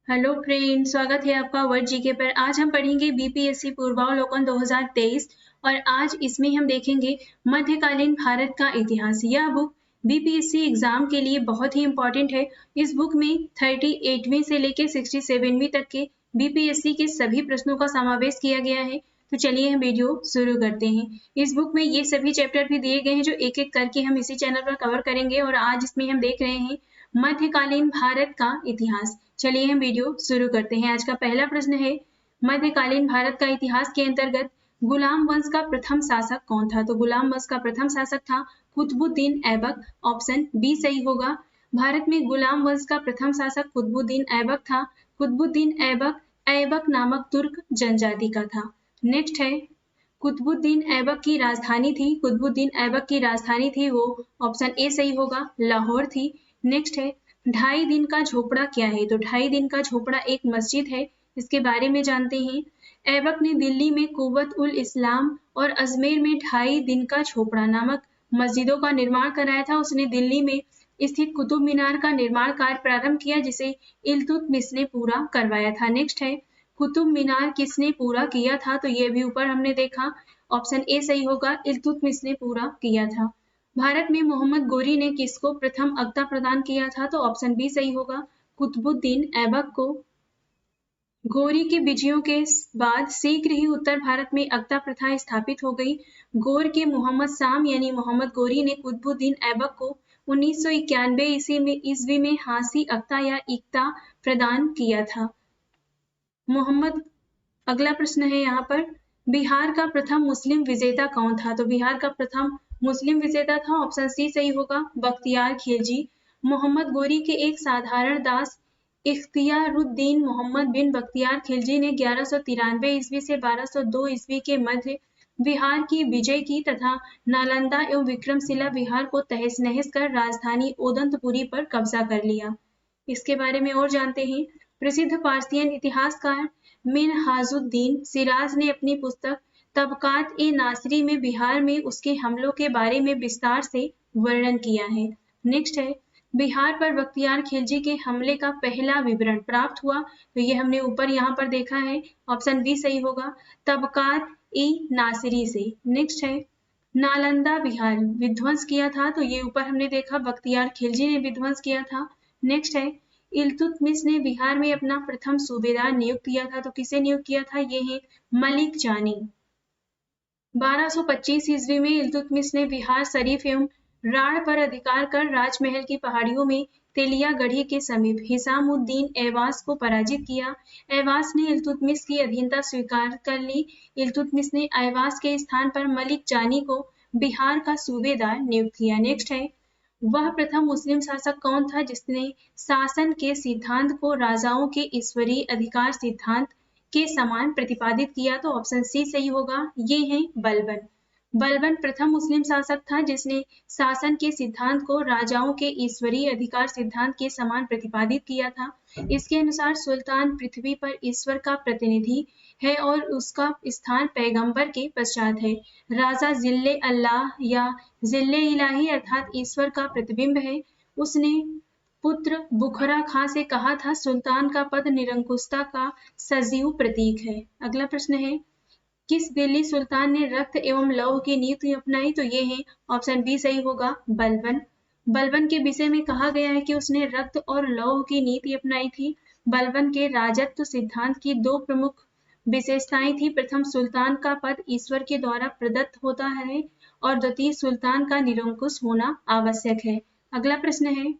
Hello friend, स्वागत है आपका वर्ड जीके पर। आज हम पढ़ेंगे बीपीएससी पूर्वावलोकन 2023 और आज इसमें हम देखेंगे मध्यकालीन भारत का इतिहास। यह बुक बीपीएससी एग्जाम के लिए बहुत ही इम्पोर्टेंट है। इस बुक में 38वीं से लेकर 67वीं तक के बीपीएससी के सभी प्रश्नों का समावेश किया गया है। तो चलिए हम वीडियो शुरू करते हैं। इस बुक में ये सभी चैप्टर भी दिए गए हैं जो एक एक करके हम इसी चैनल पर कवर करेंगे और आज इसमें हम देख रहे हैं मध्यकालीन भारत का इतिहास। चलिए हम वीडियो शुरू करते हैं। आज का पहला प्रश्न है, मध्यकालीन भारत का इतिहास के अंतर्गत गुलाम वंश का प्रथम शासक कौन था? तो गुलाम वंश का प्रथम शासक था कुतुबुद्दीन ऐबक। ऑप्शन बी सही होगा। भारत में गुलाम वंश का प्रथम शासक कुतुबुद्दीन ऐबक था। कुतुबुद्दीन ऐबक ऐबक नामक तुर्क जनजाति का था। नेक्स्ट है, कुतुबुद्दीन ऐबक की राजधानी थी, कुतुबुद्दीन ऐबक की राजधानी थी वो, ऑप्शन ए सही होगा, लाहौर थी। नेक्स्ट है, ढाई दिन का झोपड़ा क्या है? तो ढाई दिन का झोपड़ा एक मस्जिद है, इसके बारे में जानते हैं। ऐबक ने दिल्ली में कुव्वत उल इस्लाम और अजमेर में ढाई दिन का झोपड़ा नामक मस्जिदों का निर्माण कराया था। उसने दिल्ली में स्थित कुतुब मीनार का निर्माण कार्य प्रारंभ किया जिसे इल्तुतमिश ने पूरा करवाया था। नेक्स्ट है, कुतुब मीनार किसने पूरा किया था? तो ये भी ऊपर हमने देखा, ऑप्शन ए सही होगा, इल्तुतमिश ने पूरा किया था। भारत में मोहम्मद गोरी ने किसको प्रथम अक्ता प्रदान किया था? तो ऑप्शन बी सही होगा, कुतुबुद्दीन ऐबक को। गोरी के विजयों के बाद शीघ्र ही उत्तर भारत में अक्ता प्रथा स्थापित हो गई। गौर के मोहम्मद शाम यानी मोहम्मद गोरी ने कुतुबुद्दीन ऐबक को 1991 ईस्वी में हांसी अक्ता या इक्ता प्रदान किया था। मोहम्मद अगला प्रश्न है यहाँ पर, बिहार का प्रथम मुस्लिम विजेता कौन था? तो बिहार का प्रथम मुस्लिम विजेता था, ऑप्शन सी सही होगा, बख्तियार खिलजी। मोहम्मद गोरी के एक साधारण दास इख्तियारुद्दीन मोहम्मद बिन बख्तियार खिलजी ने 1193 ईस्वी से 1202 ईस्वी के मध्य बिहार की विजय की तथा नालंदा एवं विक्रमशिला बिहार को तहस नहस कर राजधानी ओदंतपुरी पर कब्जा कर लिया। इसके बारे में और जानते हैं। प्रसिद्ध पार्सियन इतिहासकार मिनहाजुद्दीन सिराज ने अपनी पुस्तक तबकात ए नासरी में बिहार में उसके हमलों के बारे में विस्तार से वर्णन किया है। नेक्स्ट है, बिहार पर बख्तियार खिलजी के हमले का पहला विवरण प्राप्त हुआ, तो ये हमने ऊपर यहाँ पर देखा है, ऑप्शन बी सही होगा, तबकात ए नासरी से। नेक्स्ट है, नालंदा बिहार विध्वंस किया था, तो ये ऊपर हमने देखा बख्तियार खिलजी ने विध्वंस किया था। नेक्स्ट है, इल्तुतमिश ने बिहार में अपना प्रथम सूबेदार नियुक्त किया था, तो किसे नियुक्त किया था? ये है मलिक जानी। 1225 ईस्वी में इल्तुतमिश ने बिहार शरीफ एवं राढ़ पर अधिकार कर राजमहल की पहाड़ियों में तेलिया गढ़ी के समीप हिसामुद्दीन ऐवास को पराजित किया। ऐवास ने इल्तुतमिश की अधीनता स्वीकार कर ली। इल्तुतमिश ने ऐवास के स्थान पर मलिक जानी को बिहार का सूबेदार नियुक्त किया। नेक्स्ट है, वह प्रथम मुस्लिम शासक कौन था जिसने शासन के सिद्धांत को राजाओं के ईश्वरीय अधिकार सिद्धांत के समान प्रतिपादित किया? तो ऑप्शन सी सही होगा, ये है बलबन। बलबन प्रथम मुस्लिम शासक था जिसने शासन के सिद्धांत को राजाओं के ईश्वरीय अधिकार सिद्धांत के समान प्रतिपादित किया था। इसके अनुसार सुल्तान पृथ्वी पर ईश्वर का प्रतिनिधि है और उसका स्थान पैगंबर के पश्चात है। राजा जिल्ले अल्लाह या जिल्ले इलाही अर्थात ईश्वर का प्रतिबिंब है। उसने पुत्र बुखरा खां से कहा था, सुल्तान का पद निरंकुशता का सजीव प्रतीक है। अगला प्रश्न है, किस दिल्ली सुल्तान ने रक्त एवं लौह की नीति अपनाई? तो ये है ऑप्शन बी सही होगा, बलबन। बलबन के विषय में कहा गया है कि उसने रक्त और लौह की नीति अपनाई थी। बलबन के राजत्व सिद्धांत की दो प्रमुख विशेषताएं थी। प्रथम, सुल्तान का पद ईश्वर के द्वारा प्रदत्त होता है और द्वितीय, सुल्तान का निरंकुश होना आवश्यक है। अगला प्रश्न है,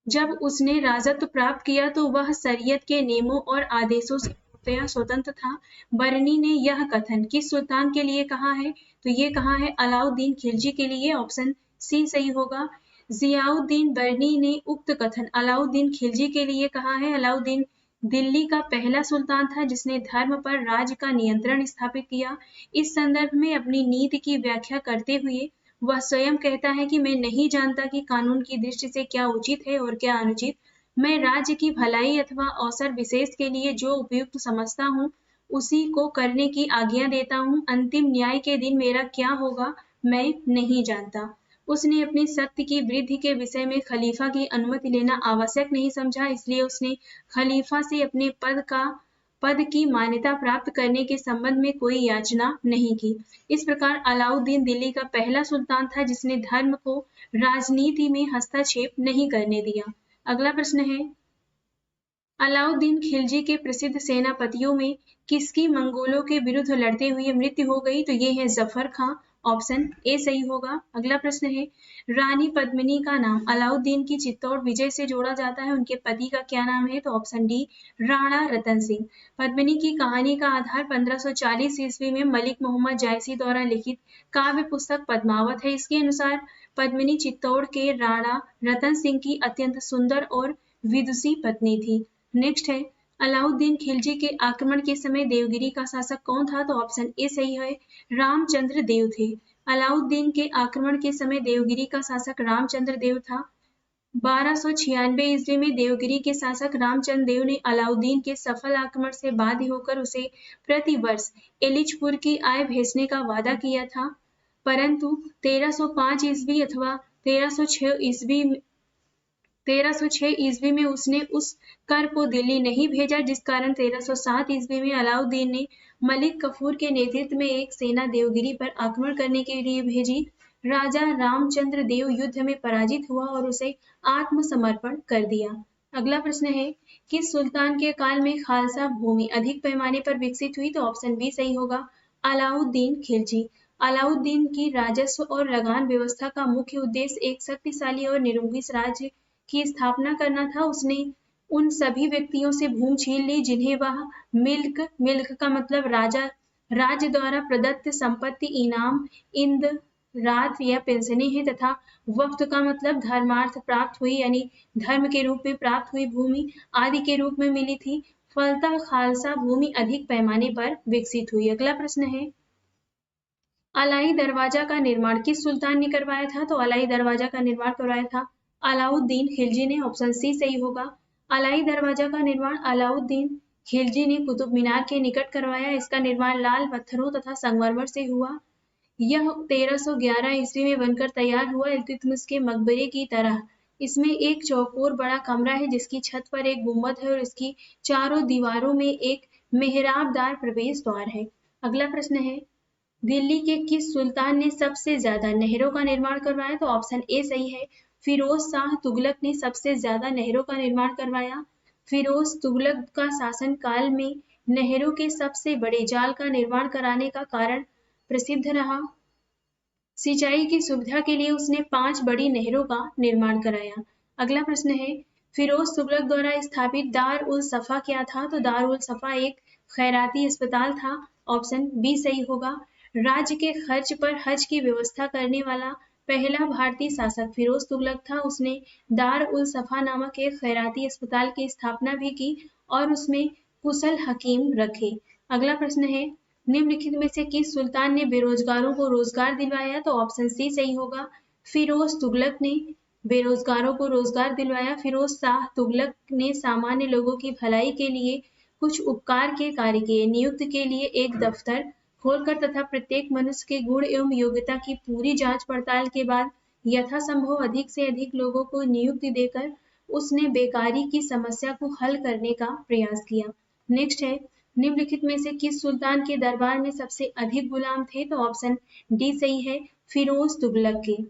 जब उसने राजत्व प्राप्त किया तो वह शरीयत के नियमों और आदेशों से पूर्णतया स्वतंत्र था। बरनी ने यह कथन किस सुल्तान के लिए कहा है? तो ये कहा है अलाउद्दीन खिलजी के लिए, ऑप्शन सी सही होगा। जियाउद्दीन बरनी ने उक्त कथन अलाउद्दीन खिलजी के लिए कहा है। अलाउद्दीन दिल्ली का पहला सुल्तान था जिसने धर्म पर राज्य का नियंत्रण स्थापित किया। इस संदर्भ में अपनी नीति की व्याख्या करते हुए वह स्वयं कहता है कि मैं नहीं जानता कि कानून की दृष्टि से क्या उचित है और क्या अनुचित। मैं राज्य की भलाई अथवा अवसर विशेष के लिए जो उपयुक्त समझता हूँ उसी को करने की आज्ञा देता हूँ। अंतिम न्याय के दिन मेरा क्या होगा मैं नहीं जानता। उसने अपनी शक्ति की वृद्धि के विषय में खलीफा की अनुमति लेना आवश्यक नहीं समझा, इसलिए उसने खलीफा से अपने पद की मान्यता प्राप्त करने के संबंध में कोई याचना नहीं की। इस प्रकार अलाउद्दीन दिल्ली का पहला सुल्तान था जिसने धर्म को राजनीति में हस्तक्षेप नहीं करने दिया। अगला प्रश्न है, अलाउद्दीन खिलजी के प्रसिद्ध सेनापतियों में किसकी मंगोलों के विरुद्ध लड़ते हुए मृत्यु हो गई? तो ये है जफर खां, ऑप्शन ए सही होगा। अगला प्रश्न है, रानी पद्मिनी का नाम अलाउद्दीन की चित्तौड़ विजय से जोड़ा जाता है, उनके पति का क्या नाम है? तो ऑप्शन डी राणा रतन सिंह। पद्मिनी की कहानी का आधार 1540 ईस्वी में मलिक मोहम्मद जायसी द्वारा लिखित काव्य पुस्तक पद्मावत है। इसके अनुसार पद्मिनी चित्तौड़ के राणा रतन सिंह की अत्यंत सुंदर और विदुषी पत्नी थी। नेक्स्ट है, अलाउद्दीन खिलजी के आक्रमण के समय देवगिरी का शासक कौन था? तो ऑप्शन ए सही है, रामचंद्र देव थे। अलाउद्दीन के आक्रमण के समय देवगिरी का शासक रामचंद्र देव था। 1296 ईस्वी में देवगिरी के शासक रामचंद्र देव ने अलाउद्दीन के सफल आक्रमण से बाध्य होकर उसे प्रति वर्ष एलिचपुर की आय भेजने का वादा किया था, परंतु 1305 ईस्वी अथवा 1306 ईस्वी में उसने उस कर को दिल्ली नहीं भेजा, जिस कारण 1307 ईस्वी में अलाउद्दीन ने मलिक कफूर के नेतृत्व में एक सेना देवगिरी पर आक्रमण करने के लिए भेजी। राजा रामचंद्र देव युद्ध में पराजित हुआ और उसे आत्मसमर्पण कर दिया। अगला प्रश्न है, किस सुल्तान के काल में खालसा भूमि अधिक पैमाने पर विकसित हुई? तो ऑप्शन बी सही होगा, अलाउद्दीन खिलजी। अलाउद्दीन की राजस्व और लगान व्यवस्था का मुख्य उद्देश्य एक शक्तिशाली और निरंकुश राज्य की स्थापना करना था। उसने उन सभी व्यक्तियों से भूमि छीन ली जिन्हें वह मिल्क का मतलब राज्य द्वारा प्रदत्त संपत्ति, इनाम, इंदराज या पेंशनें हैं, तथा वक्त का मतलब धर्मार्थ प्राप्त हुई यानी धर्म के रूप में प्राप्त हुई भूमि आदि के रूप में मिली थी। फलतः खालसा भूमि अधिक पैमाने पर विकसित हुई। अगला प्रश्न है, अलाई दरवाजा का निर्माण किस सुल्तान ने करवाया था? तो अलाई दरवाजा का निर्माण करवाया था अलाउद्दीन खिलजी ने, ऑप्शन सी सही होगा। अलाई दरवाजा का निर्माण अलाउद्दीन खिलजी ने कुतुब मीनार के निकट करवाया। इसका निर्माण लाल पत्थरों तथा संगमरमर से हुआ। यह 1311 ईस्वी में बनकर तैयार हुआ, इल्तुतमिश के मकबरे की तरह। इसमें एक चौकोर बड़ा कमरा है जिसकी छत पर एक गुंबद है और इसकी चारों दीवारों में एक मेहराबदार प्रवेश द्वार है। अगला प्रश्न है, दिल्ली के किस सुल्तान ने सबसे ज्यादा नहरों का निर्माण करवाया? तो ऑप्शन ए सही है, फिरोज शाह तुगलक ने सबसे ज्यादा नहरों का निर्माण करवाया। फिरोज तुगलक का शासन काल में नहरों के सबसे बड़े जाल का निर्माण कराने का कारण प्रसिद्ध रहा। सिंचाई की सुविधा के लिए उसने 5 बड़ी नहरों का निर्माण कराया। अगला प्रश्न है, फिरोज तुगलक द्वारा स्थापित दार उल सफा क्या था? तो दार उल सफा एक खैराती अस्पताल था। ऑप्शन बी सही होगा। राज्य के खर्च पर हज की व्यवस्था करने वाला पहला भारतीय शासक फिरोज तुगलक था। उसने दार उल सफा नामक एक खैराती अस्पताल की स्थापना भी की और उसमें कुशल हकीम रखे। अगला प्रश्न है, निम्नलिखित में से किस सुल्तान ने बेरोजगारों को रोजगार दिलवाया? तो ऑप्शन सी सही होगा, फिरोज तुगलक ने बेरोजगारों को रोजगार दिलवाया। फिरोज शाह तुगलक ने सामान्य लोगों की भलाई के लिए कुछ उपकार के कार्य किए। नियुक्त के लिए एक दफ्तर खोलकर तथा प्रत्येक मनुष्य के गुण एवं योग्यता की पूरी जांच पड़ताल के बाद यथासंभव अधिक से अधिक लोगों को नियुक्ति देकर उसने बेकारी की समस्या को हल करने का प्रयास किया। नेक्स्ट है, निम्नलिखित में से किस सुल्तान के दरबार में सबसे अधिक गुलाम थे? तो ऑप्शन डी सही है, फिरोज तुगलक के।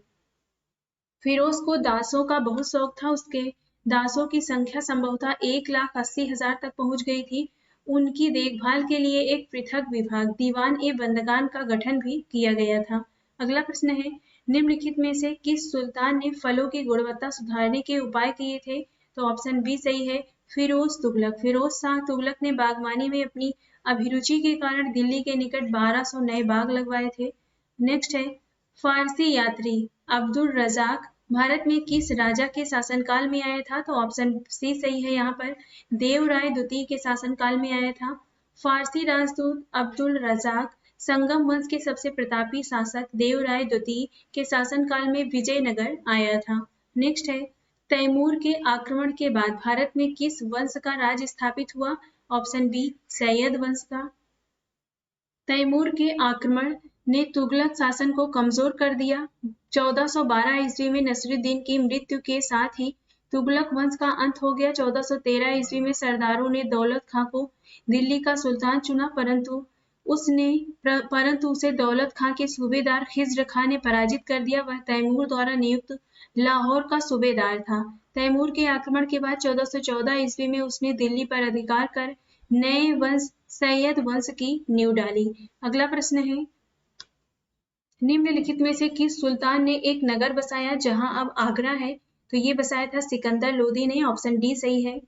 फिरोज को दासों का बहुत शौक था। उसके दासों की संख्या संभवतः 1,80,000 तक पहुंच गई थी। उनकी देखभाल के लिए एक पृथक विभाग दीवान ए बंदगान का गठन भी किया गया था। अगला प्रश्न है, निम्नलिखित में से किस सुल्तान ने फलों की गुणवत्ता सुधारने के उपाय किए थे? तो ऑप्शन बी सही है, फिरोज तुगलक। फिरोज शाह तुगलक ने बागवानी में अपनी अभिरुचि के कारण दिल्ली के निकट 1200 नए बाग लगवाए थे। नेक्स्ट है, फारसी यात्री अब्दुल रजाक भारत में किस राजा के शासनकाल में आया था? तो ऑप्शन सी सही है, यहाँ पर देवराय द्वितीय के शासनकाल में आया था। फारसी राजदूत अब्दुल रजाक संगम वंश के सबसे प्रतापी शासक देवराय द्वितीय के शासनकाल में विजयनगर आया था। नेक्स्ट है, तैमूर के आक्रमण के बाद भारत में किस वंश का राज स्थापित हुआ? ऑप्शन बी, सैयद वंश का। तैमूर के आक्रमण ने तुगलक शासन को कमजोर कर दिया। 1412 ईस्वी में नसरुद्दीन की मृत्यु के साथ ही तुगलक वंश का अंत हो गया। 1413 ईस्वी में सरदारों ने दौलत खां को दिल्ली का सुल्तान चुना, परंतु उसे दौलत खां के सूबेदार खिज्र खां ने पराजित कर दिया। वह तैमूर द्वारा नियुक्त लाहौर का सूबेदार था। तैमूर के आक्रमण के बाद 1414 ईस्वी में उसने दिल्ली पर अधिकार कर नए वंश सैयद वंश की नींव डाली। अगला प्रश्न है, निम्नलिखित में से किस सुल्तान ने एक नगर बसाया जहां अब आगरा है? तो ये बसाया था सिकंदर लोदी ने। ऑप्शन डी सही है।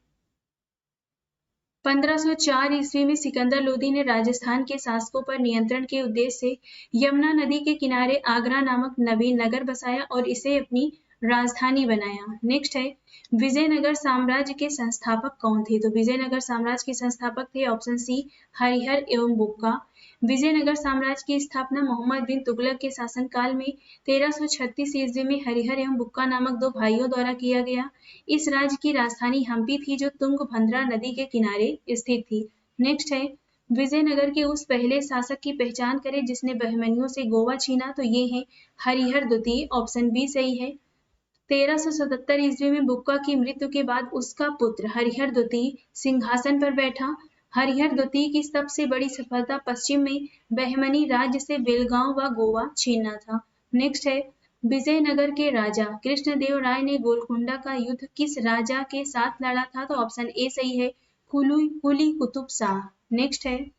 1504 ईस्वी में सिकंदर लोदी ने राजस्थान के शासकों पर नियंत्रण के उद्देश्य से यमुना नदी के किनारे आगरा नामक नवीन नगर बसाया और इसे अपनी राजधानी बनाया। नेक्स्ट है, विजयनगर साम्राज्य के संस्थापक कौन थे? तो विजयनगर साम्राज्य के संस्थापक थे ऑप्शन सी हरिहर एवं बुक्का। विजयनगर साम्राज्य की स्थापना मोहम्मद बिन तुगलक के शासनकाल में 1336 ईस्वी में हरिहर एवं बुक्का नामक दो भाइयों द्वारा किया गया। इस राज्य की राजधानी हम्पी थी जो तुंगभद्रा नदी के किनारे स्थित थी। नेक्स्ट है, विजयनगर के उस पहले शासक की पहचान करें जिसने बहमनियों से गोवा छीना। तो ये है हरिहर द्वितीय। ऑप्शन बी सही है। 1377 ईस्वी में बुक्का की मृत्यु के बाद उसका पुत्र हरिहर द्वितीय सिंहासन पर बैठा। हरिहर द्वितीय की सबसे बड़ी सफलता पश्चिम में बहमनी राज्य से बेलगांव व गोवा छीनना था। नेक्स्ट है, विजयनगर के राजा कृष्णदेव राय ने गोलकुंडा का युद्ध किस राजा के साथ लड़ा था? तो ऑप्शन ए सही है, कुली कुतुब शाह। नेक्स्ट है,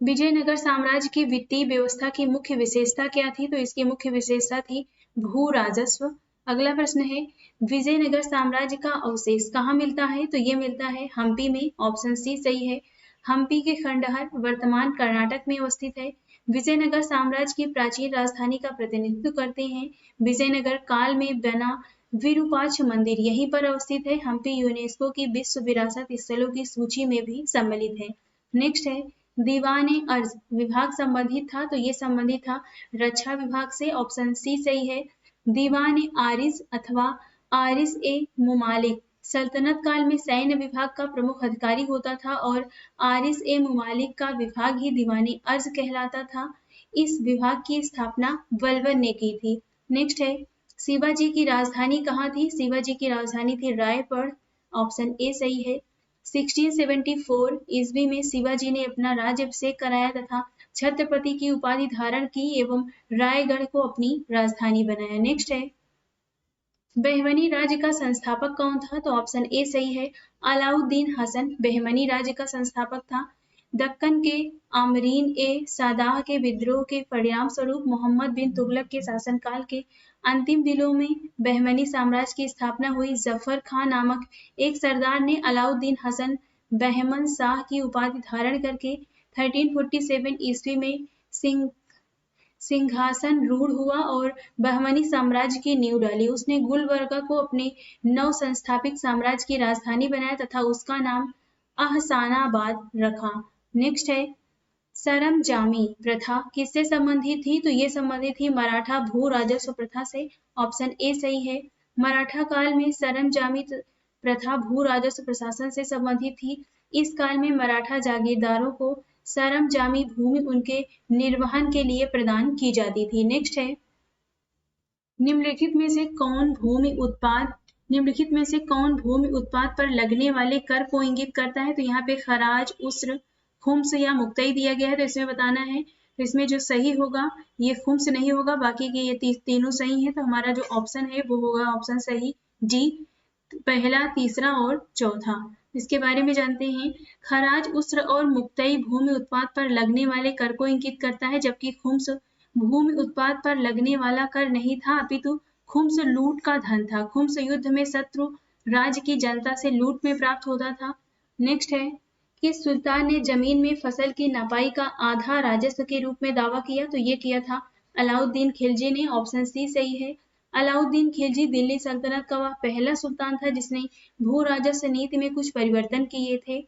विजयनगर साम्राज्य की वित्तीय व्यवस्था की मुख्य विशेषता क्या थी? तो इसकी मुख्य विशेषता थी भू राजस्व। अगला प्रश्न है, विजयनगर साम्राज्य का अवशेष कहाँ मिलता है? तो ये मिलता है हम्पी में। ऑप्शन सी सही है। हम्पी के खंडहर वर्तमान कर्नाटक में अवस्थित है। विजयनगर साम्राज्य की प्राचीन राजधानी का प्रतिनिधित्व करते हैं। विजयनगर काल में बना विरूपाक्ष मंदिर यहीं पर अवस्थित है। हम्पी यूनेस्को की विश्व विरासत स्थलों की सूची में भी सम्मिलित है। नेक्स्ट है, दीवाने अर्ज विभाग संबंधित था। तो ये संबंधित था रक्षा विभाग से। ऑप्शन सी सही है। दीवान आरिस अथवा आरिस ए मुमालिक सल्तनत काल में सैन्य विभाग का प्रमुख अधिकारी होता था और आरिस ए मुमालिक का विभाग ही दीवानी अर्ज कहलाता था। इस विभाग की स्थापना बलबन ने की थी। नेक्स्ट है, शिवाजी की राजधानी कहाँ थी? शिवाजी की राजधानी थी रायपुर। ऑप्शन ए सही है। 1674 ईस्वी में शिवाजी ने अपना राज्याभिषेक कराया तथा छत्रपति की उपाधि धारण की एवं रायगढ़ को अपनी राजधानी बनाया। नेक्स्ट है, बहमनी राज्य का संस्थापक कौन था? तो ऑप्शन ए सही है, अलाउद्दीन हसन बहमनी राज्य का संस्थापक था। दक्कन के आमरीन ए सादाह के विद्रोह के परिणाम स्वरूप मोहम्मद बिन तुगलक के शासनकाल के अंतिम दिनों में बहमनी साम्राज्य की स्थापना हुई। जफर खान नामक एक सरदार ने अलाउद्दीन हसन बहमन शाह की उपाधि धारण करके 1347 ईस्वी में सिंहासन रूढ़ हुआ और बहमनी साम्राज्य की नींव डाली। उसने गुलबर्गा को अपने नव संस्थापित साम्राज्य की राजधानी बनाया तथा उसका नाम अहसानाबाद रखा। नेक्स्ट है, सरंजामी प्रथा किससे संबंधित थी? तो ये संबंधित थी मराठा भू राजस्व प्रथा से। ऑप्शन ए सही है। मराठा काल में सरंजामी प्रथा भू राजस्व प्रशासन से संबंधित थी। इस काल में मराठा जागीरदारों को सरंजामी भूमि उनके निर्वहन के लिए प्रदान की जाती थी। नेक्स्ट है, निम्नलिखित में से कौन भूमि उत्पाद पर लगने वाले कर को इंगित करता है? तो यहाँ पे खराज, उस्र, खुम्स या मुक्तई दिया गया है। तो इसमें बताना है। तो इसमें जो सही होगा ये खुम्स नहीं होगा, बाकी के ये तीनों सही है। तो हमारा जो ऑप्शन है वो होगा ऑप्शन सही डी, पहला, तीसरा और चौथा। इसके बारे में जानते हैं। खराज, उस्र और मुक्तई भूमि उत्पाद पर लगने वाले कर को इंगित करता है, जबकि खुम्स भूमि उत्पाद पर लगने वाला कर नहीं था, अपितु खुम्स लूट का धन था। खुम्स युद्ध में शत्रु राज्य की जनता से लूट में प्राप्त होता था। नेक्स्ट है, किस सुल्तान ने जमीन में फसल की नपाई का आधा राजस्व के रूप में दावा किया? तो ये किया था अलाउद्दीन खिलजी ने। ऑप्शन सी सही है। अलाउद्दीन खिलजी दिल्ली सल्तनत का वह पहला सुल्तान था जिसने भू राजस्व नीति में कुछ परिवर्तन किए थे।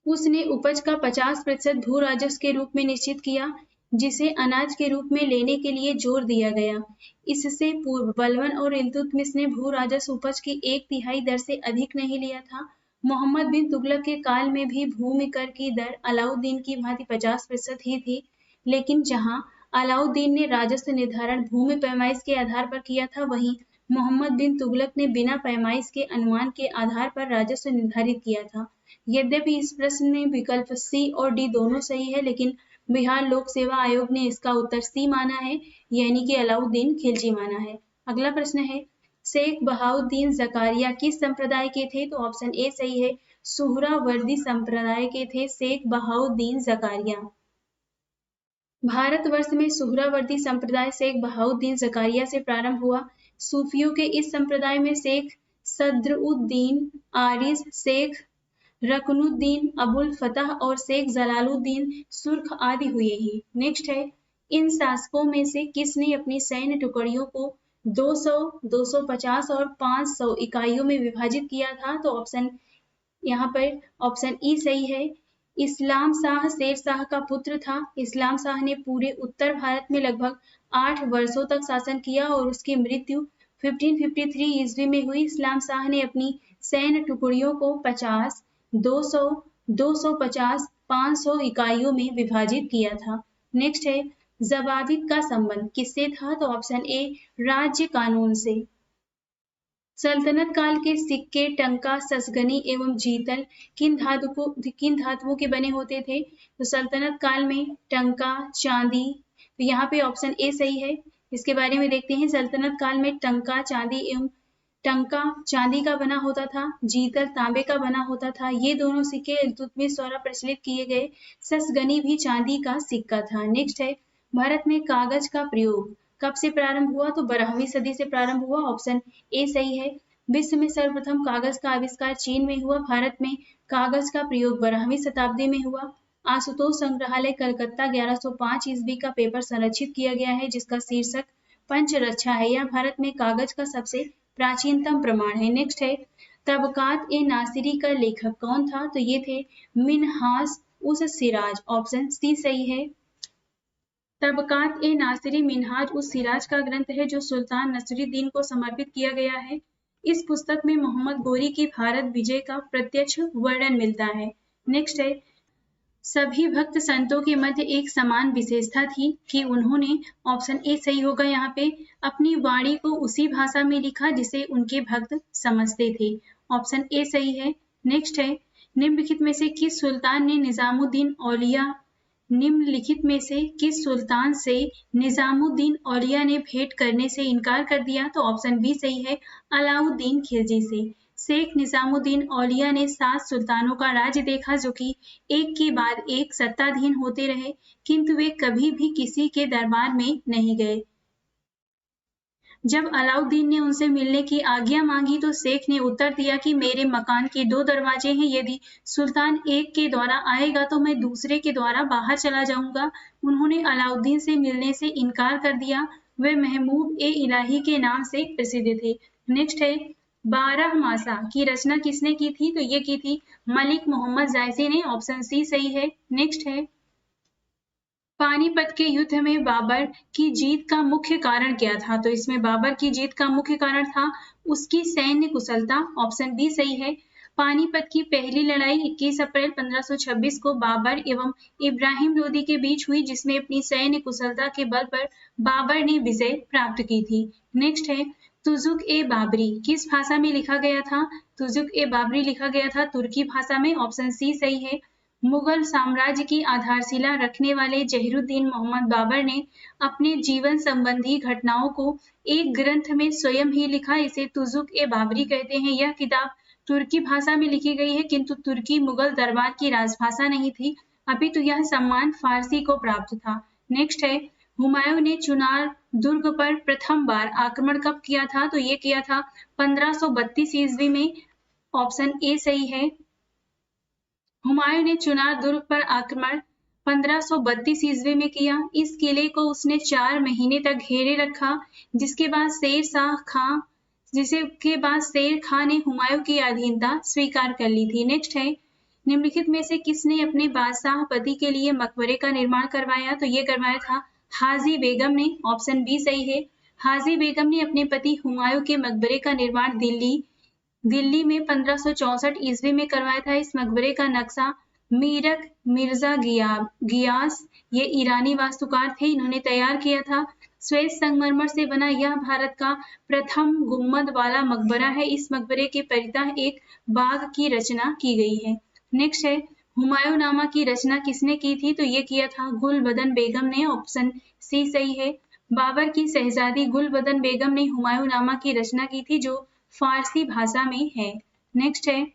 उसने उपज का 50% भू राजस्व के रूप में निश्चित किया, जिसे अनाज के रूप में लेने के लिए जोर दिया गया। इससे पूर्व बलबन और इल्तुतमिश ने भू राजस्व उपज की 1/3 दर से अधिक नहीं लिया था। मोहम्मद बिन तुगलक के काल में भी भूमि कर की दर अलाउद्दीन की भांति 50% ही थी, लेकिन जहां अलाउद्दीन ने राजस्व निर्धारण भूमि पैमाइश के आधार पर किया था, वहीं मोहम्मद बिन तुगलक ने बिना पैमाइश के अनुमान के आधार पर राजस्व निर्धारित किया था। यद्यपि इस प्रश्न में विकल्प सी और डी दोनों सही है, लेकिन बिहार लोक सेवा आयोग ने इसका उत्तर सी माना है, यानी कि अलाउद्दीन खिलजी माना है। अगला प्रश्न है, शेख बहाउद्दीन जकारिया किस संप्रदाय के थे? तो ऑप्शन ए सही है, सुहरावर्दी संप्रदाय के थे शेख बहाउद्दीन जकारिया। भारतवर्ष में सुहरावर्दी संप्रदाय शेख बहाउद्दीन जकारिया से प्रारंभ हुआ। सूफियों के इस संप्रदाय में शेख सद्रुद्दीन आरिज, शेख रकनुद्दीन अबुल फतह और शेख जलालुद्दीन सुर्ख आदि हुए ही। नेक्स्ट है, इन शासकों में से किसने अपनी सैन्य टुकड़ियों को 200, 250 और 500 इकाइयों में विभाजित किया था? तो ऑप्शन यहाँ पर ऑप्शन ई सही है। इस्लाम शाह शेर शाह का पुत्र था। इस्लाम शाह ने पूरे उत्तर भारत में लगभग 8 वर्षों तक शासन किया और उसकी मृत्यु 1553 ईस्वी में हुई। इस्लाम शाह ने अपनी सैन्य टुकड़ियों को 50, 200, 250, 500 इकाइयों में विभाजित किया था। नेक्स्ट है, ज़बाबित का संबंध किससे था? तो ऑप्शन ए राज्य कानून से। सल्तनत काल के सिक्के टंका, ससगनी एवं जीतल किन धातुओं के बने होते थे? तो सल्तनत काल में टंका, चांदी, तो यहाँ पे ऑप्शन ए सही है। इसके बारे में देखते हैं। सल्तनत काल में टंका चांदी का बना होता था, जीतल तांबे का बना होता था। ये दोनों सिक्के इल्तुतमिश द्वारा प्रचलित किए गए। ससगनी भी चांदी का सिक्का था। नेक्स्ट है, भारत में कागज का प्रयोग कब से प्रारंभ हुआ? तो 12वीं सदी से प्रारंभ हुआ। ऑप्शन ए सही है। विश्व में सर्वप्रथम कागज का आविष्कार चीन में हुआ। भारत में कागज का प्रयोग 12वीं शताब्दी में हुआ। आशुतोष संग्रहालय कलकत्ता 1105 ईस्वी का पेपर संरक्षित किया गया है, जिसका शीर्षक पंचरक्षा है। यह भारत में कागज का सबसे प्राचीनतम प्रमाण है। नेक्स्ट है, तबकात ए नासिरी का लेखक कौन था? तो ये थे मिन्हाज उस सिराज। ऑप्शन सी सही है। तबकात ए नासिरी मिन्हाज उस सिराज का ग्रंथ है जो सुल्तान नसरुद्दीन को समर्पित किया गया है। इस पुस्तक में मोहम्मद गोरी की भारत विजय का प्रत्यक्ष वर्णन मिलता है। नेक्स्ट है, सभी भक्त संतों के मध्य एक समान विशेषता थी कि उन्होंने, ऑप्शन ए सही होगा यहाँ पे, अपनी वाणी को उसी भाषा में लिखा जिसे उनके भक्त समझते थे। ऑप्शन ए सही है। नेक्स्ट है, निम्नलिखित में से किस सुल्तान ने निजामुद्दीन औलिया ने भेंट करने से इनकार कर दिया? तो ऑप्शन बी सही है, अलाउद्दीन खिलजी से। शेख निजामुद्दीन औलिया ने 7 सुल्तानों का राज्य देखा, जो कि एक के बाद एक सत्ताधीन होते रहे, किंतु वे कभी भी किसी के दरबार में नहीं गए। जब अलाउद्दीन ने उनसे मिलने की आज्ञा मांगी तो शेख ने उत्तर दिया कि मेरे मकान के 2 दरवाजे हैं, यदि सुल्तान एक के द्वारा आएगा तो मैं दूसरे के द्वारा बाहर चला जाऊंगा। उन्होंने अलाउद्दीन से मिलने से इनकार कर दिया। वे महमूद ए इलाही के नाम से प्रसिद्ध थे। नेक्स्ट है, 12 मासा की रचना किसने की थी? तो ये की थी मलिक मोहम्मद जायसी ने। ऑप्शन सी सही है। नेक्स्ट है, पानीपत के युद्ध में बाबर की जीत का मुख्य कारण क्या था? तो इसमें बाबर की जीत का मुख्य कारण था उसकी सैन्य कुशलता। ऑप्शन बी सही है। पानीपत की पहली लड़ाई 21 अप्रैल 1526 को बाबर एवं इब्राहिम लोदी के बीच हुई, जिसमें अपनी सैन्य कुशलता के बल पर बाबर ने विजय प्राप्त की थी। नेक्स्ट है, तुजुक ए बाबरी किस भाषा में लिखा गया था? तुजुक ए बाबरी लिखा गया था तुर्की भाषा में। ऑप्शन सी सही है। मुगल साम्राज्य की आधारशिला रखने वाले जहीरुद्दीन मोहम्मद बाबर ने अपने जीवन संबंधी घटनाओं को एक ग्रंथ में स्वयं ही लिखा। इसे तुजुक ए बाबरी कहते हैं। यह किताब तुर्की भाषा में लिखी गई है, किंतु तुर्की मुगल दरबार की राजभाषा नहीं थी, अपितु यह सम्मान फारसी को प्राप्त था। नेक्स्ट है, हुमायूं ने चुनार दुर्ग पर प्रथम बार आक्रमण कब किया था? तो ये किया था 1532 ईस्वी में। ऑप्शन ए सही है। हुमायूं ने चुनार दुर्ग पर आक्रमण 1532 ईस्वी में किया। इस किले को उसने 4 महीने तक घेरे रखा, जिसके बाद शेर खां ने हुमायूं की अधीनता स्वीकार कर ली थी। नेक्स्ट है, निम्नलिखित में से किसने अपने बादशाह पति के लिए मकबरे का निर्माण करवाया? तो ये करवाया था हाजी बेगम ने। ऑप्शन बी सही है। हाजी बेगम ने अपने पति हुमायूं के मकबरे का निर्माण दिल्ली में 1564 ईस्वी में करवाया था। इस मकबरे का नक्शा मीरक मिर्जा गियास, ये ईरानी वास्तुकार थे, इन्होंने तैयार किया था। श्वेत संगमरमर से बना यह भारत का प्रथम गुम्बद वाला मकबरा है। इस मकबरे के परितः एक बाग की रचना की गई है। नेक्स्ट है, हुमायूंनामा की रचना किसने की थी? तो ये किया था गुलबदन बेगम ने, ऑप्शन सी सही है। बाबर की शहजादी गुलबदन बेगम ने हुमायूंनामा की रचना की थी, जो फारसी भाषा में है। नेक्स्ट है,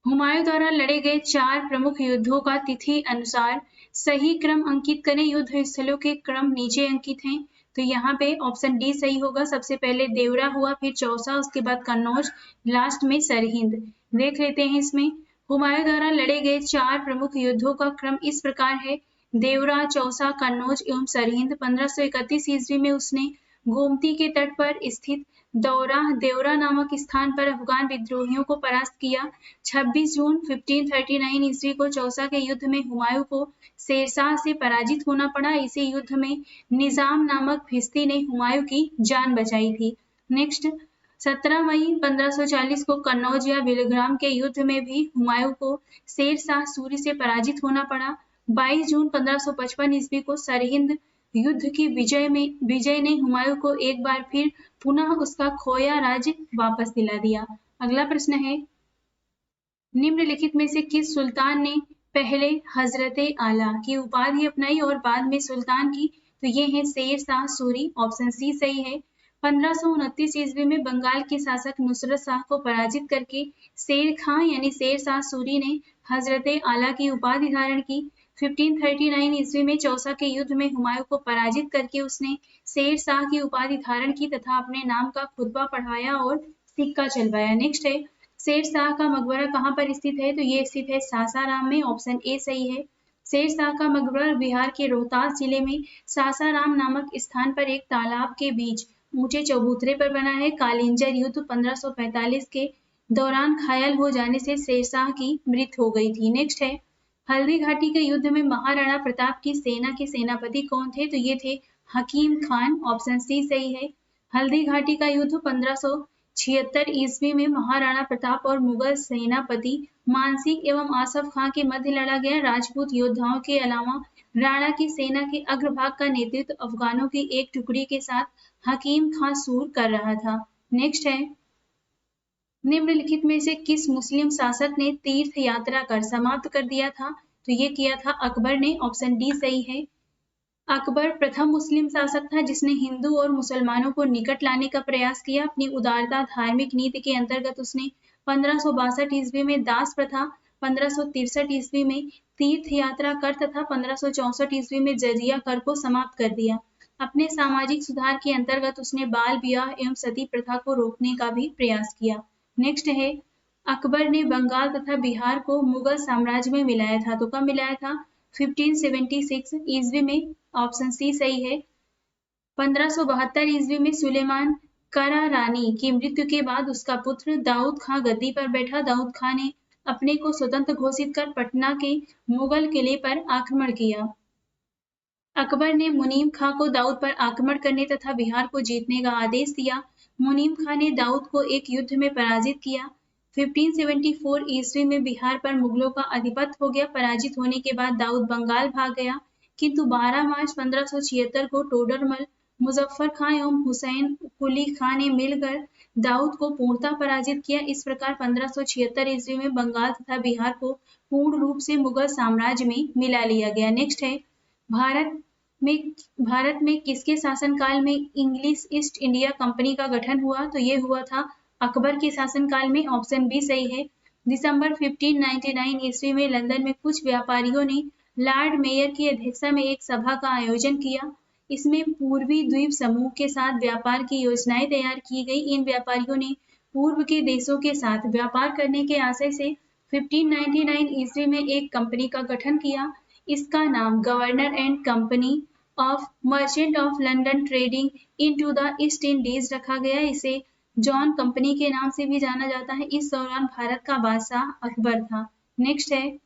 हुमायूं द्वारा लड़े गए 4 प्रमुख युद्धों का तिथि अनुसार सही क्रम अंकित करें। युद्ध स्थलों के क्रम नीचे अंकित हैं, तो यहाँ पे ऑप्शन डी सही होगा। सबसे पहले देवरा हुआ, फिर चौसा, उसके बाद कन्नौज, लास्ट में सरहिंद। देख लेते हैं इसमें। हुमायूं द्वारा लड़े गए 4 प्रमुख युद्धों का क्रम इस प्रकार है: देवरा, चौसा, कन्नौज एवं सरहिंद। 1531 ईस्वी में उसने गोमती के तट पर स्थित देवरा नामक स्थान पर अफगान विद्रोहियों को परास्त किया। 26 जून 1539 ईस्वी को चौसा के युद्ध में हुमायूं को शेरशाह से पराजित होना पड़ा। इसी युद्ध में निजाम नामक भिस्ती ने हुमायूं की जान बचाई थी। नेक्स्ट, 17 मई 1540 को कन्नौज या बिलग्राम के युद्ध में भी हुमायूं को शेरशाह सूरी से पराजित होना पड़ा। 22 जून 1555 ईस्वी को सरहिंद युद्ध की विजय ने हुमायूं को एक बार फिर पुनः उसका खोया राज्य वापस दिला दिया। अगला प्रश्न है, निम्नलिखित में से किस सुल्तान ने पहले हजरते आला की उपाधि अपनाई और बाद में सुल्तान की? तो ये है शेरशाह सूरी, ऑप्शन सी सही है। 1529 ईस्वी में बंगाल के शासक नुसरत शाह को पराजित करके शेर खां यानी शेरशाह सूरी ने हजरते आला की उपाधि धारण की। 1539 ईस्वी में चौसा के युद्ध में हुमायूं को पराजित करके उसने शेरशाह की उपाधि धारण की तथा अपने नाम का खुतबा पढ़वाया और सिक्का चलवाया। नेक्स्ट है, शेरशाह का मकबरा कहाँ पर स्थित है? तो ये स्थित है सासाराम में, ऑप्शन ए सही है। शेरशाह का मकबरा बिहार के रोहतास जिले में सासाराम नामक स्थान पर एक तालाब के बीच ऊंचे चबूतरे पर बना है। कालिंजर युद्ध 1545 के दौरान घायल हो जाने से शेरशाह की मृत्यु हो गई थी। नेक्स्ट है, हल्दी घाटी के युद्ध में महाराणा प्रताप की सेना के सेनापति कौन थे? तो ये थे हकीम खान, ऑप्शन सी सही है। हल्दी घाटी का युद्ध 1576 ईस्वी में महाराणा प्रताप और मुगल सेनापति मानसिंह एवं आसफ खां के मध्य लड़ा गया। राजपूत योद्धाओं के अलावा राणा की सेना के अग्रभाग का नेतृत्व अफगानों की एक टुकड़ी के साथ हकीम खां सूर कर रहा था। नेक्स्ट है, निम्नलिखित में से किस मुस्लिम शासक ने तीर्थ यात्रा कर समाप्त कर दिया था? तो ये किया था अकबर ने, ऑप्शन डी सही है। अकबर प्रथम मुस्लिम शासक था जिसने हिंदू और मुसलमानों को निकट लाने का प्रयास किया। अपनी उदारता धार्मिक नीति के अंतर्गत उसने 1562 ईस्वी में दास प्रथा, 1563 ईस्वी में तीर्थ यात्रा कर तथा 1564 ईस्वी में जजिया कर को समाप्त कर दिया। अपने सामाजिक सुधार के अंतर्गत उसने बाल विवाह एवं सती प्रथा को रोकने का भी प्रयास किया। नेक्स्ट है, अकबर ने बंगाल तथा बिहार को मुगल साम्राज्य में मिलाया था, तो कब मिलाया था? 1576 ईस्वी में, ऑप्शन सी सही है। 1572 ईस्वी में सुलेमान करारानी की मृत्यु के बाद उसका पुत्र दाऊद खां गद्दी पर बैठा। दाऊद खां ने अपने को स्वतंत्र घोषित कर पटना के मुगल किले पर आक्रमण किया। अकबर ने मुनीम खां को दाऊद पर आक्रमण करने तथा बिहार को जीतने का आदेश दिया। मुनीम खां ने दाऊद को एक युद्ध में पराजित किया। 1574 ईस्वी में बिहार पर मुगलों का आधिपत्य हो गया। पराजित होने के बाद दाऊद बंगाल भाग गया, किंतु 12 मार्च 1576 को टोडरमल, मुजफ्फर खां एवं हुसैन कुली खां ने मिलकर दाऊद को पूर्णतः पराजित किया। इस प्रकार 1576 ईस्वी में बंगाल तथा बिहार को पूर्ण रूप से मुगल साम्राज्य में मिला लिया गया। नेक्स्ट है, भारत में किसके शासनकाल में इंग्लिश ईस्ट इंडिया कंपनी का गठन हुआ? तो ये हुआ था अकबर के शासनकाल में, ऑप्शन बी सही है। दिसंबर 1599 ईस्वी में लंदन में कुछ व्यापारियों ने लॉर्ड मेयर की अध्यक्षता में एक सभा का आयोजन किया। इसमें पूर्वी द्वीप समूह के साथ व्यापार की योजनाएं तैयार की गई। इन व्यापारियों ने पूर्व के देशों के साथ व्यापार करने के आशय से 1599 ईस्वी में एक कंपनी का गठन किया। इसका नाम governor and company of merchant of London trading into the east Indies रखा गया। इसे जॉन कंपनी के नाम से भी जाना जाता है। इस दौरान भारत का बादशाह अकबर था। नेक्स्ट है,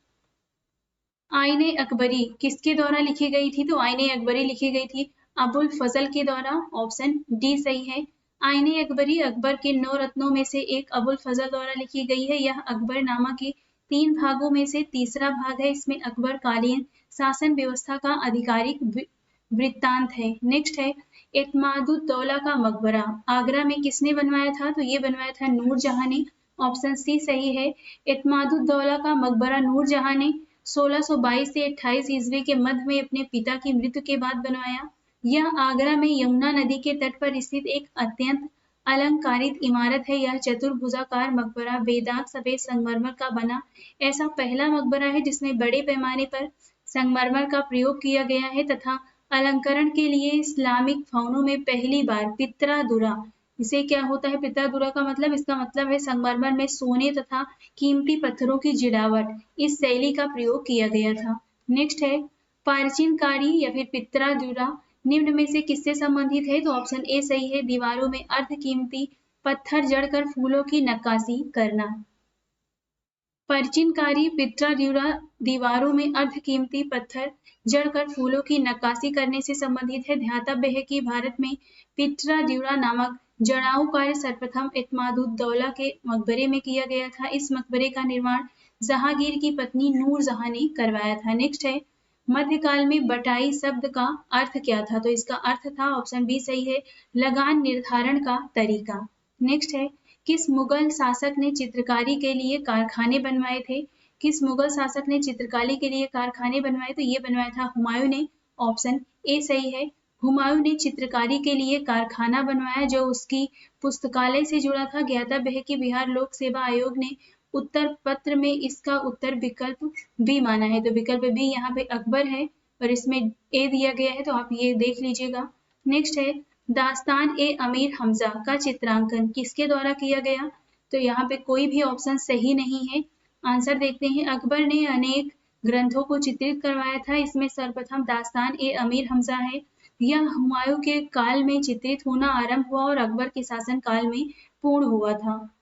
आईने अकबरी किसके द्वारा लिखी गई थी? तो आईने अकबरी लिखी गई थी अबुल फजल के द्वारा, ऑप्शन डी सही है। आईने अकबरी अकबर के 9 रत्नों में से एक अबुल फजल द्वारा लिखी गई है। यह अकबरनामा के 3 भागों में से तीसरा भाग है, इसमें अकबर कालीन शासन व्यवस्था का आधिकारिक वृत्तांत है। नेक्स्ट है एतमादुद्दौला का मकबरा आगरा में किसने बनवाया था? तो ये बनवाया था नूरजहां ने। ऑप्शन सी सही है। एतमादुद्दौला का मकबरा नूरजहां ने 1622 से 28 ईस्वी के मध्य में अपने पिता की मृत्यु के बाद बनवाया। यह आगरा में यमुना नदी के तट पर स्थित एक अत्यंत अलंकारित इमारत है। यह चतुर्भुजाकार मकबरा बेदाग सफेद संगमरमर का बना ऐसा पहला मकबरा है जिसमें बड़े पैमाने पर संगमरमर का प्रयोग किया गया है तथा अलंकरण के लिए इस्लामिक भवनों में पहली बार पित्रा-दुरा, इसे क्या होता है पित्रा-दुरा का मतलब? इसका मतलब है संगमरमर में सोने तथा कीमती पत्थरों की जिड़ावट, इस शैली का प्रयोग किया गया था। नेक्स्ट है प्राचीनकारी या फिर पित्रा-दुरा निम्न में से किससे संबंधित है? तो ऑप्शन ए सही है, दीवारों में अर्ध कीमती पत्थर जड़कर फूलों की नक्काशी करना। प्राचीनकारी पित्रा-दुरा दीवारों में अर्ध कीमती पत्थर जड़कर फूलों की नक्काशी करने से संबंधित है। ध्यातव्य है कि भारत में पित्रा-दुरा नामक जड़ाऊ कार्य सर्वप्रथम एतमादुद्दौला के मकबरे में किया गया था। इस मकबरे का निर्माण जहांगीर की पत्नी नूरजहां ने करवाया था। नेक्स्ट है मध्यकाल में बटाई शब्द का अर्थ क्या था? तो इसका अर्थ था ऑप्शन बी सही है, लगान निर्धारण का तरीका। नेक्स्ट है किस मुगल शासक ने चित्रकारी के लिए कारखाने बनवाए थे? किस मुगल शासक ने चित्रकारी के लिए कारखाने बनवाए? तो ये बनवाया था हुमायूं ने। ऑप्शन ए सही है, हुमायूं ने चित्रकारी के लिए कारखाना बनवाया जो उसकी पुस्तकालय से जुड़ा था। ज्ञातव्य है कि बिहार लोक सेवा आयोग ने उत्तर पत्र में इसका उत्तर विकल्प बी माना है। तो विकल्प बी यहाँ पे अकबर है और इसमें ए दिया गया है, तो आप ये देख लीजिएगा। नेक्स्ट है दास्तान ए अमीर हमजा का चित्रांकन किसके द्वारा किया गया? तो यहाँ पे कोई भी ऑप्शन सही नहीं है। आंसर देखते हैं। अकबर ने अनेक ग्रंथों को चित्रित करवाया था। इसमें सर्वप्रथम दास्तान ए अमीर हमजा है। यह हुमायूं के काल में चित्रित होना आरंभ हुआ और अकबर के शासन काल में पूर्ण हुआ था।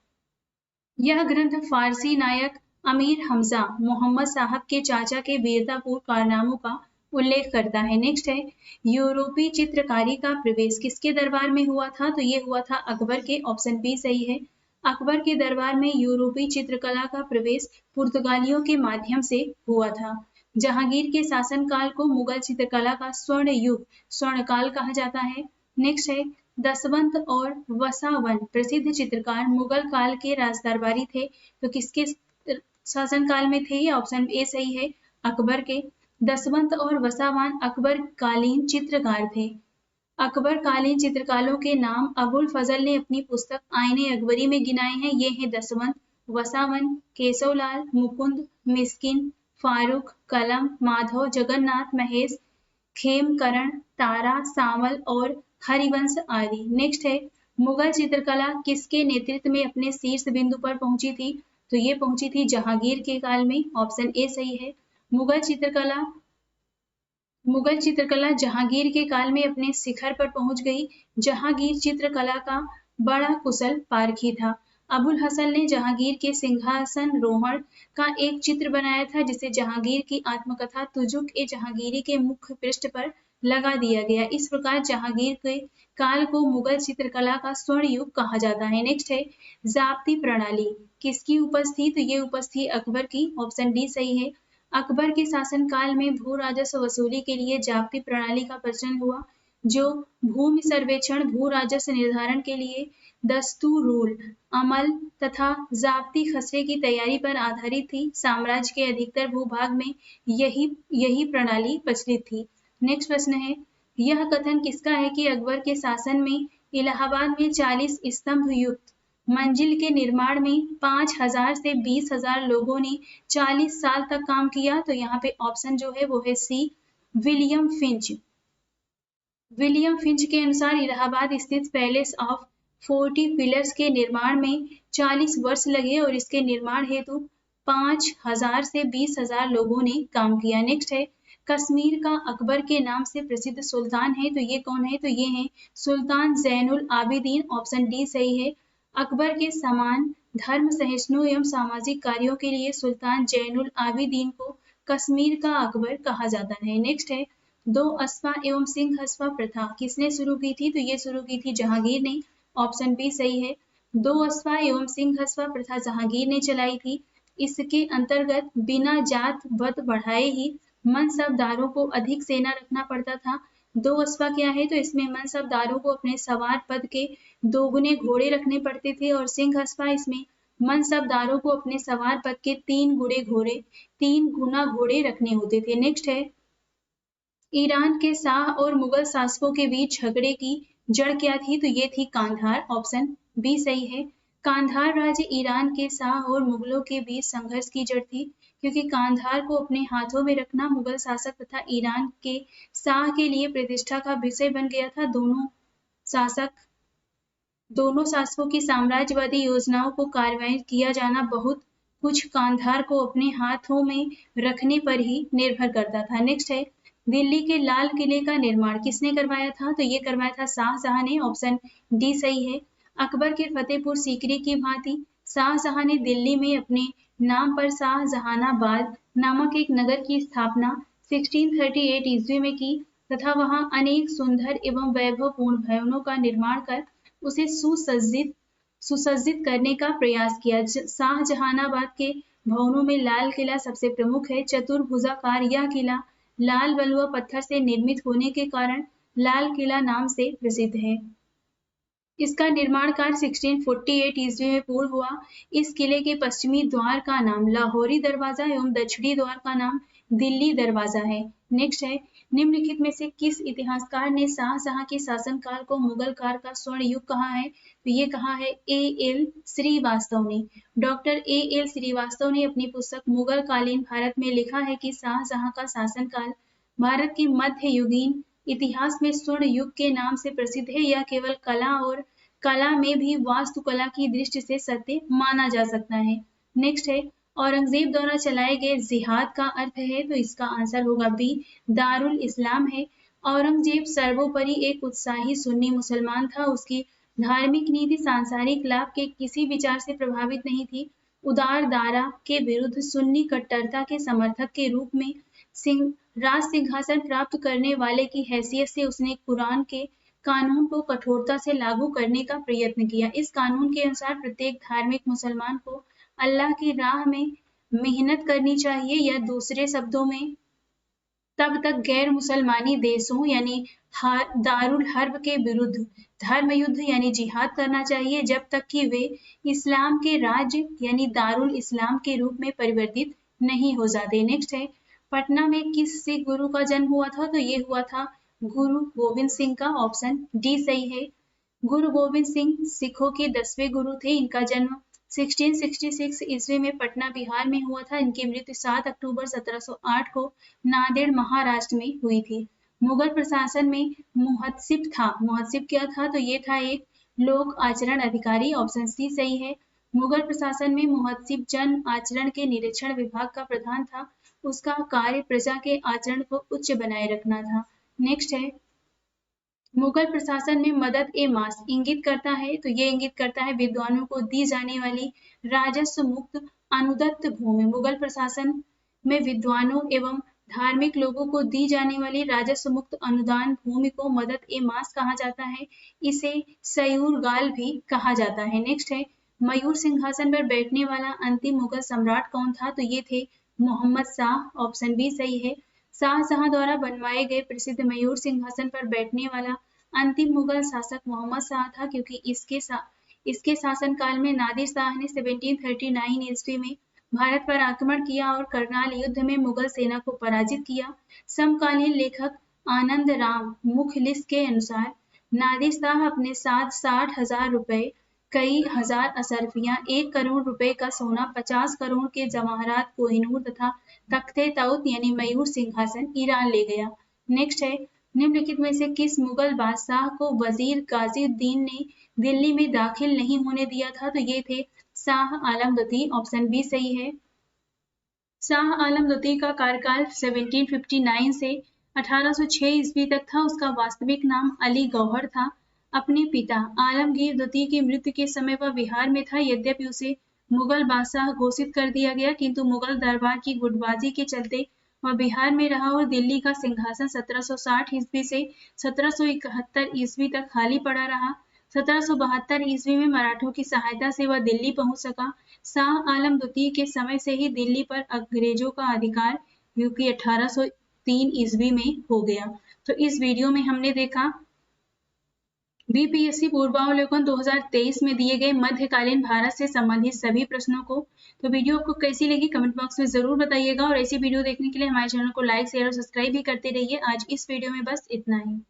यह ग्रंथ फारसी नायक अमीर हमजा मोहम्मद साहब के चाचा के वीरतापूर्ण कारनामों का उल्लेख करता है। नेक्स्ट है यूरोपीय चित्रकारी का प्रवेश किसके दरबार में हुआ था? तो ये हुआ था अकबर के। ऑप्शन बी सही है, अकबर के दरबार में यूरोपीय चित्रकला का प्रवेश पुर्तगालियों के माध्यम से हुआ था। जहांगीर के शासनकाल को मुगल चित्रकला का स्वर्ण युग स्वर्णकाल कहा जाता है। नेक्स्ट है दसवंत और वसावन प्रसिद्ध चित्रकार मुगल काल के राजदरबारी थे। तो किसके शासनकाल में थे? ऑप्शन ए सही है, अकबर के। दसवंत और वसावन अकबर कालीन चित्रकार थे। अकबर कालीन चित्रकारों के नाम अबुल फजल ने अपनी पुस्तक आईने अकबरी में गिनाए हैं। ये हैं दसवंत, वसावन, केशवलाल, मुकुंद, मिस्किन, फारूक, कलम, माधव, जगन्नाथ, महेश, खेमकरण, तारा, सावल और हरिवंश आदि। नेक्स्ट है मुगल चित्रकला किसके नेतृत्व में अपने शीर्ष बिंदु पर पहुंची थी? तो ये पहुंची थी जहांगीर के काल में। ऑप्शन ए सही है, मुगल चित्रकला जहांगीर के काल में अपने शिखर पर पहुंच गई। जहांगीर चित्रकला का बड़ा कुशल पारखी था। अबुल हसन ने जहांगीर के सिंहासन रोहण का एक चित्र बनाया था जिसे जहांगीर की आत्मकथा तुजुक ए जहांगीरी के मुख्य पृष्ठ पर लगा दिया गया। इस प्रकार जहांगीर के काल को मुगल चित्रकला का स्वर्ण युग कहा जाता है। नेक्स्ट है जाप्ती प्रणाली किसकी उपज थी? तो ये उपज थी अकबर की। ऑप्शन डी सही है, अकबर के शासनकाल में भू राजस्व वसूली के लिए जाप्ती प्रणाली का प्रचलन हुआ जो भूमि सर्वेक्षण भू राजस्व निर्धारण के लिए दस्तूरूल अमल तथा जाप्ती खसरे की तैयारी पर आधारित थी। साम्राज्य के अधिकतर भूभाग में यही प्रणाली प्रचलित थी। नेक्स्ट प्रश्न है यह कथन किसका है कि अकबर के शासन में इलाहाबाद में 40 स्तंभ युक्त मंजिल के निर्माण में 5000 से 20,000 लोगों ने 40 साल तक काम किया? तो यहाँ पे ऑप्शन जो है वो है सी, विलियम फिंच। विलियम फिंच के अनुसार इलाहाबाद स्थित पैलेस ऑफ 40 पिलर्स के निर्माण में 40 वर्ष लगे और इसके निर्माण हेतु 5000 से 20,000 लोगों ने काम किया। नेक्स्ट है कश्मीर का अकबर के नाम से प्रसिद्ध सुल्तान है। तो ये कौन है? तो ये है सुल्तान जैनुल आबिदीन। ऑप्शन डी सही है, अकबर के समान धर्म सहिष्णु एवं सामाजिक कार्यों के लिए सुल्तान जैनुल आबिदीन को कश्मीर का अकबर कहा जाता है। नेक्स्ट है दो अस्पा एवं सिंह अस्पा प्रथा किसने शुरू की थी? तो ये शुरू की थी जहांगीर ने। ऑप्शन बी सही है, दो अस्पा एवं सिंह अस्पा प्रथा जहांगीर ने चलाई थी। इसके अंतर्गत बिना जात वध बढ़ाए ही मनसबदारों को अधिक सेना रखना पड़ता था। 2 वस्फा क्या है, तो इसमें मनसबदारों को अपने सवार पद के 2 गुने घोड़े रखने पड़ते थे, और सिंह वस्फा इसमें मनसबदारों को अपने सवार पद के 3 गुना घोड़े रखने होते थे। नेक्स्ट है, ईरान के शाह और मुगल शासकों के बीच झगड़े की जड़ क्या थी, तो ये थी कांधार, ऑप्शन बी सही है। कांधार राज्य ईरान के शाह और मुगलों के बीच संघर्ष की जड़ थी, क्योंकि कांधार को अपने हाथों में रखना मुगल शासक तथा ईरान के शाह के लिए प्रतिष्ठा का विषय बन गया था। दोनों शासकों की साम्राज्यवादी योजनाओं को कार्यान्वित किया जाना बहुत कुछ कांधार को अपने हाथों में रखने पर ही निर्भर करता था। नेक्स्ट है, दिल्ली के लाल किले का निर्माण किसने करवाया था, तो ये करवाया था शाहजहां ने, ऑप्शन डी सही है। अकबर के फतेहपुर सीकरी की भांति शाहजहां ने दिल्ली में अपने नाम पर शाहजहानाबाद नामक एक नगर की स्थापना 1638 ईस्वी में की तथा वहां अनेक सुंदर एवं वैभवपूर्ण भवनों का निर्माण कर उसे सुसज्जित करने का प्रयास किया। शाहजहानाबाद के भवनों में लाल किला सबसे प्रमुख है। चतुर्भुजाकार यह किला लाल बलुआ पत्थर से निर्मित होने के कारण लाल किला नाम से प्रसिद्ध है। इसका निर्माण कार्य 1648 ईस्वी में पूर्ण हुआ। इस किले के पश्चिमी द्वार का नाम लाहौरी दरवाजा एवं दक्षिणी द्वार का नाम दिल्ली दरवाजा है। नेक्स्ट है, निम्नलिखित में से किस इतिहासकार ने शाहजहां के शासनकाल को मुगल काल का स्वर्ण युग कहा है, तो ये कहा है A.L. श्रीवास्तव ने। Doctor A.L. श्रीवास्तव ने अपनी पुस्तक मुगल कालीन भारत में लिखा है कि शाहजहां का शासनकाल भारत के मध्य युगीन इतिहास में स्वर्ण युग के नाम से प्रसिद्ध है। यह केवल कला में भी वास्तुकला की दृष्टि से सत्य माना जा सकता है। नेक्स्ट है, औरंगजेब द्वारा चलाए गए जिहाद का अर्थ है, तो इसका आंसर होगा बी, दारुल इस्लाम है। औरंगजेब सर्वोपरि एक उत्साही सुन्नी मुसलमान था। उसकी धार्मिक नीति सांसारिक लाभ के किसी विचार से प्रभावित नहीं थी। उदार दारा के विरुद्ध सुन्नी कट्टरता के समर्थक के रूप में राज सिंहासन प्राप्त करने वाले की हैसियत से उसने कुरान के कानून को कठोरता से लागू करने का प्रयत्न किया। इस कानून के अनुसार प्रत्येक धार्मिक मुसलमान को अल्लाह की राह में मेहनत करनी चाहिए, या दूसरे शब्दों में तब तक गैर मुसलमानी देशों यानी दारुल हर्ब के विरुद्ध धर्म युद्ध यानी जिहाद करना चाहिए, जब तक कि वे इस्लाम के राज्य यानी दारुल इस्लाम के रूप में परिवर्तित नहीं हो जाते। नेक्स्ट है, पटना में किस सिख गुरु का जन्म हुआ था, तो ये हुआ था गुरु गोविंद सिंह का, ऑप्शन डी सही है। गुरु गोविंद सिंह सिखों के 10वें गुरु थे। इनका जन्म 1666 ईस्वी में पटना बिहार में हुआ था। इनकी मृत्यु 7 अक्टूबर 1708 को नांदेड़ महाराष्ट्र में हुई थी। मुगल प्रशासन में मुहत्सिब था। मुहत्सिब क्या था, तो ये था एक लोक आचरण अधिकारी, ऑप्शन सी सही है। मुगल प्रशासन में मुहत्सिब जन आचरण के निरीक्षण विभाग का प्रधान था। उसका कार्य प्रजा के आचरण को उच्च बनाए रखना था। नेक्स्ट है, मुगल प्रशासन में मदद ए मास इंगित करता है, तो ये इंगित करता है विद्वानों को दी जाने वाली राजस्व मुक्त अनुदत्त भूमि। मुगल प्रशासन में विद्वानों एवं धार्मिक लोगों को दी जाने वाली राजस्व मुक्त अनुदान भूमि को मदद ए मास कहा जाता है। इसे सयूरगाल भी कहा जाता है। नेक्स्ट है, मयूर सिंहासन पर बैठने वाला अंतिम मुगल सम्राट कौन था, तो ये थे मोहम्मद शाह, ऑप्शन बी सही है। शाहजहां द्वारा बनवाए गए प्रसिद्ध मयूर सिंहासन पर बैठने वाला अंतिम मुगल शासक मोहम्मद शाह था, क्योंकि इसके शासनकाल में नादिर शाह ने 1739 ईस्वी में भारत पर आक्रमण किया और करनाल युद्ध में मुगल सेना को पराजित किया। समकालीन लेखक आनंद राम मुखलिस के अनुसार नादिर शाह अपने साथ 60,000 रुपए, कई हजार असरफियां, 1 करोड़ रुपए का सोना, 50 करोड़ के जवाहरात, कोहिनूर तथा तख्ते तौत यानी मयूर सिंहासन ईरान ले गया। नेक्स्ट है, निम्नलिखित में से किस मुगल बादशाह को वजीर गाजीउद्दीन ने दिल्ली में दाखिल नहीं होने दिया था, तो ये थे शाह आलम द्वितीय, ऑप्शन बी सही है। शाह आलम द्वितीय का कार्यकाल 1759 से 1806 ईस्वी तक था। उसका वास्तविक नाम अली गौहर था। अपने पिता आलमगीर द्वितीय की मृत्यु के समय वह बिहार में था। यद्यपि उसे मुगल बादशाह घोषित कर दिया गया, किंतु मुगल दरबार की गुटबाजी के चलते वह बिहार में रहा और दिल्ली का सिंहासन 1760 ईस्वी से 1771 ईस्वी तक खाली पड़ा रहा। 1772 ईस्वी में मराठों की सहायता से वह दिल्ली पहुंच सका। शाह आलम द्वितीय के समय से ही दिल्ली पर अंग्रेजों का अधिकार क्योंकि 1803 ईस्वी में हो गया। तो इस वीडियो में हमने देखा बीपीएससी पूर्वावलोकन 2023 में दिए गए मध्यकालीन भारत से संबंधित सभी प्रश्नों को। तो वीडियो आपको कैसी लगी कमेंट बॉक्स में जरूर बताइएगा और ऐसी वीडियो देखने के लिए हमारे चैनल को लाइक शेयर और सब्सक्राइब भी करते रहिए। आज इस वीडियो में बस इतना ही।